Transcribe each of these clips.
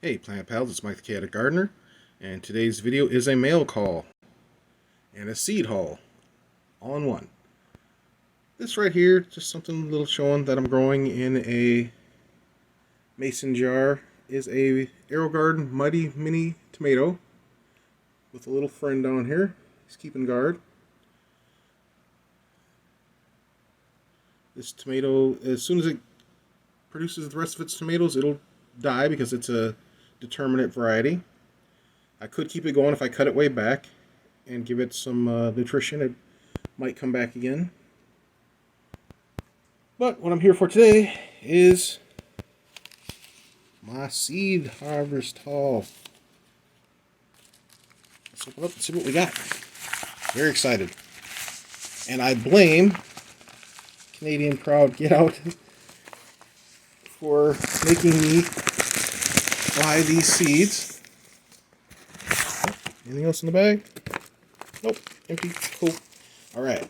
Hey Plant Pals, it's Mike the Chaotic Gardener, and today's video is a mail call and a seed haul all in one. This right here, just something a little showing that I'm growing in a mason jar, is a AeroGarden Mighty Mini Tomato with a little friend down here. He's keeping guard. This tomato, as soon as it produces the rest of its tomatoes, it'll die because it's a determinate variety. I could keep it going if I cut it way back and give it some nutrition. It might come back again. But what I'm here for today is my seed harvest haul. Let's open up and see what we got. Very excited. And I blame Canadian Proud Get Out for making me buy these seeds. Anything else in the bag? Nope, empty. Cool. All right.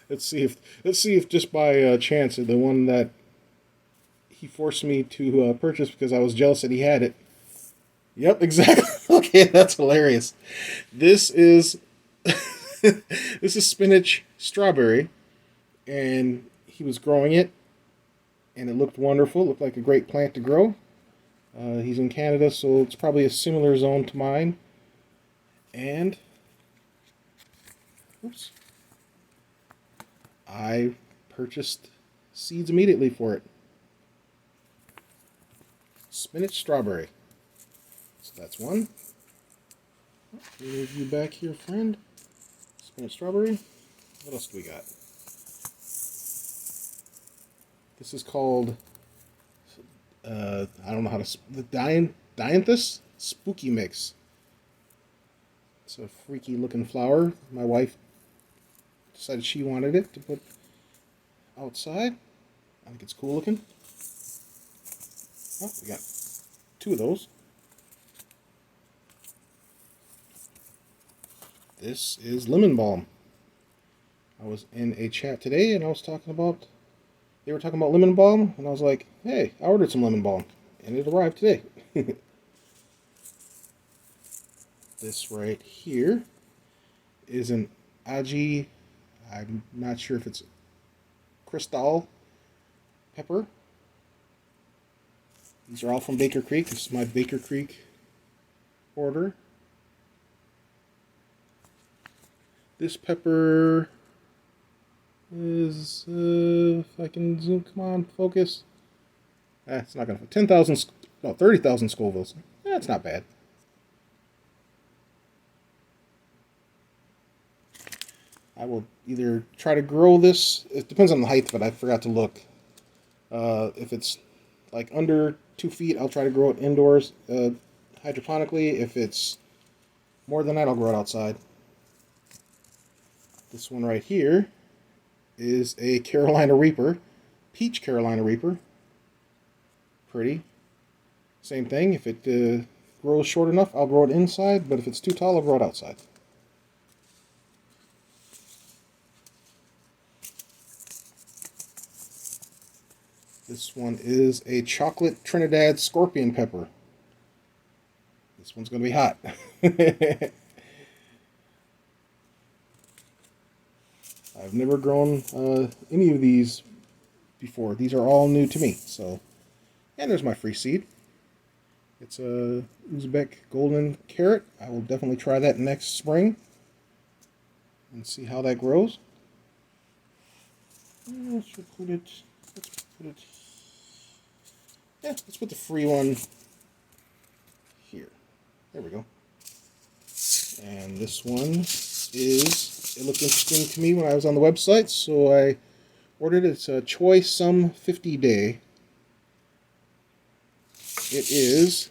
Let's see if just by chance the one that he forced me to purchase because I was jealous that he had it. Yep, exactly. Okay, that's hilarious. This is this is Spinach Strawberry, and he was growing it, and it looked wonderful. It looked like a great plant to grow. He's in Canada, so it's probably a similar zone to mine. And oops, I purchased seeds immediately for it. Spinach Strawberry. So that's one. Move you back here, friend. Spinach Strawberry. What else do we got? This is called I don't know how to... The Dianthus Spooky Mix. It's a freaky looking flower. My wife decided she wanted it to put outside. I think it's cool looking. Oh, we got two of those. This is lemon balm. I was in a chat today and I was talking about... They were talking about lemon balm, and I was like, hey, I ordered some lemon balm, and it arrived today. This right here is an Aji, I'm not sure if it's Cristal Pepper. These are all from Baker Creek. This is my Baker Creek order. This pepper is, if I can zoom, come on, focus. It's not going to, 10,000, no, 30,000 Scovilles. That's not bad. I will either try to grow this, it depends on the height of it, I forgot to look. If it's like under 2 feet, I'll try to grow it indoors hydroponically. If it's more than that, I'll grow it outside. This one right here is a Carolina Reaper, peach Carolina Reaper. Pretty. Same thing, if it grows short enough, I'll grow it inside, but if it's too tall, I'll grow it outside. This one is a chocolate Trinidad scorpion pepper. This one's going to be hot. I've never grown any of these before. These are all new to me. So, and there's my free seed. It's a Uzbek golden carrot. I will definitely try that next spring and see how that grows. Let's put it. Yeah, let's put the free one here. There we go. And this one is. It looked interesting to me when I was on the website, so I ordered it. It's a Choi Sum 50 Day. It is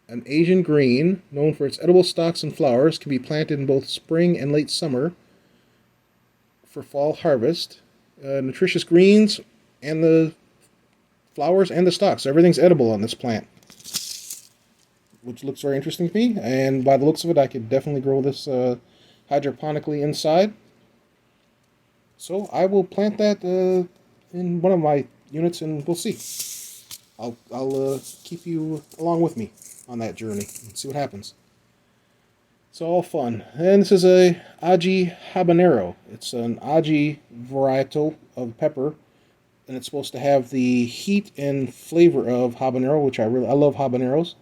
an Asian green, known for its edible stalks and flowers, can be planted in both spring and late summer for fall harvest. Nutritious greens and the flowers and the stalks. Everything's edible on this plant, which looks very interesting to me, and by the looks of it, I could definitely grow this hydroponically inside. So I will plant that in one of my units, and we'll see. I'll keep you along with me on that journey and see what happens. It's all fun. And this is a Aji Habanero. It's an Aji varietal of pepper, and it's supposed to have the heat and flavor of habanero, which I love habaneros.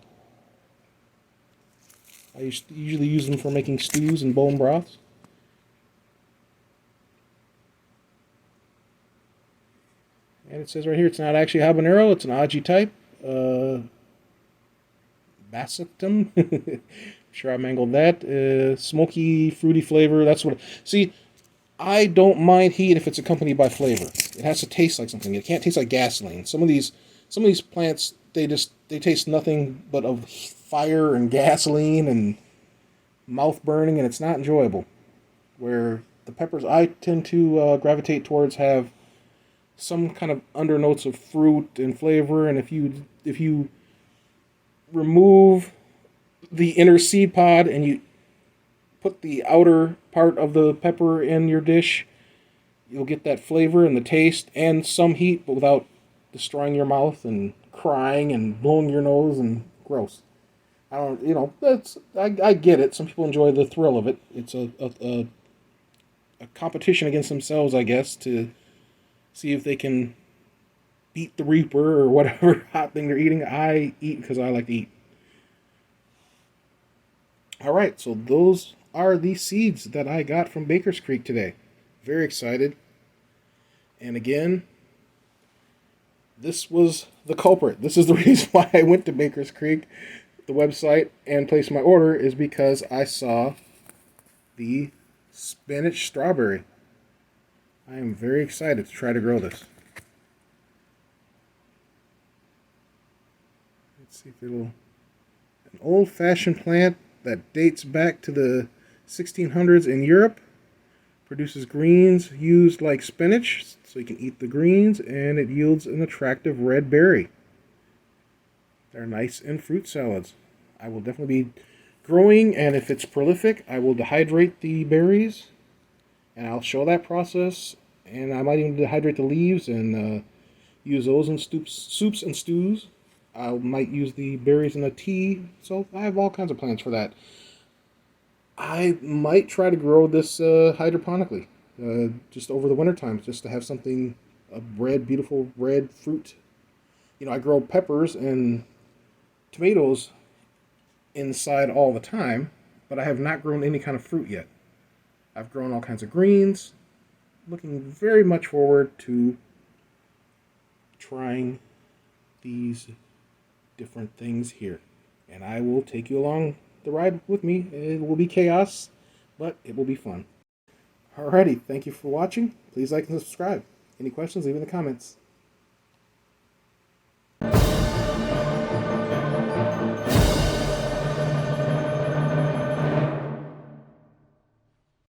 I usually use them for making stews and bone broths. And it says right here, it's not actually habanero, it's an Aji type. Basatum. Sure I mangled that. Smoky, fruity flavor. That's what. See, I don't mind heat if it's accompanied by flavor. It has to taste like something. It can't taste like gasoline. Some of these plants, they taste nothing but of fire and gasoline and mouth burning, and it's not enjoyable. Where the peppers I tend to gravitate towards have some kind of undernotes of fruit and flavor, and if you remove the inner seed pod and you put the outer part of the pepper in your dish, you'll get that flavor and the taste and some heat, but without destroying your mouth and crying and blowing your nose and gross. I don't, I get it. Some people enjoy the thrill of it. It's a competition against themselves, I guess, to see if they can beat the Reaper or whatever hot thing they're eating. I eat because I like to eat. Alright, so those are the seeds that I got from Baker's Creek today. Very excited. And again, this was the culprit. This is the reason why I went to Baker's Creek, the website, and placed my order, is because I saw the Spinach Strawberry. I am very excited to try to grow this. Let's see if it'll... An old-fashioned plant that dates back to the 1600s in Europe. Produces greens used like spinach, so you can eat the greens, and it yields an attractive red berry. They're nice in fruit salads. I will definitely be growing, and if it's prolific, I will dehydrate the berries, and I'll show that process, and I might even dehydrate the leaves and use those in soups and stews. I might use the berries in a tea, so I have all kinds of plans for that. I might try to grow this hydroponically, just over the winter time, just to have something, a red, beautiful red fruit. I grow peppers and tomatoes inside all the time, but I have not grown any kind of fruit yet. I've grown all kinds of greens. Looking very much forward to trying these different things here. And I will take you along the ride with me. It will be chaos, but it will be fun. Alrighty, thank you for watching. Please like and subscribe. Any questions, leave in the comments.